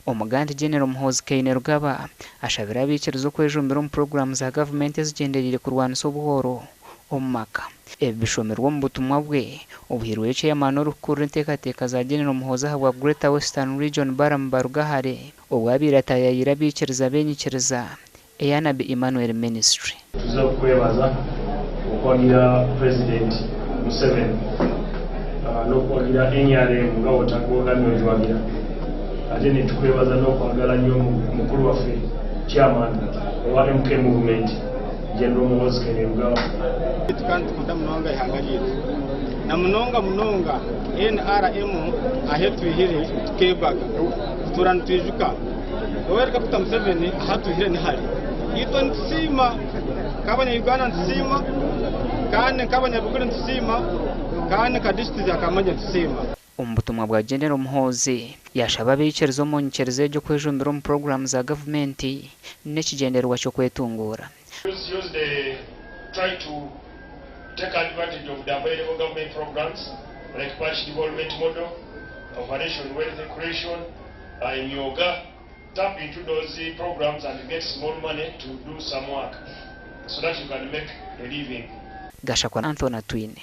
Omuganda General Muhoozi Kainerugaba ashabira abikirizo kwejumbira mu programs za government ezigenderire kurwanisa obuhoro omumaka. Ebishomerwa mu butumwa bwe obuhirwe chairman orukuru nteekateeka za General Muhoozi habwa Greater Western Region Baramu Barugahare obwabiratayayira abikiriza benyikiriza Eyanabi Emmanuel Ministry. Tuzakwebaza okwagira President Museveni n'okwagira NRM nga otagogamye ojwagira ate ne tukwebaza n'okwagala nnyo mukulu waffe chairman owa MK Movement General Muhoozi Kainerugaba. Kandi tukunda munonga ihanga lyetu na munonga NRM ahetwihire tukebaga turana twijuka Yoweri Kaguta Museveni ahatuhire ni hari ito ntisima kabanya Uganda ntisima kandi kabanya Buganda ntisima kandi kadishiti yakamanya ntisima. Omubutumwa bwa General Muhoozi yashaba abikirizo mu nyikirizo ryo kwejumbira mu programs za government n'ekigendererwa cyo kwetungura. Try to take advantage of the available government programs like Patch Development Model, Operation Wealth Creation, in Yoga. Tap into those programs and get small money to do some work so that you can make a living. Gashakwa Anthony Twine.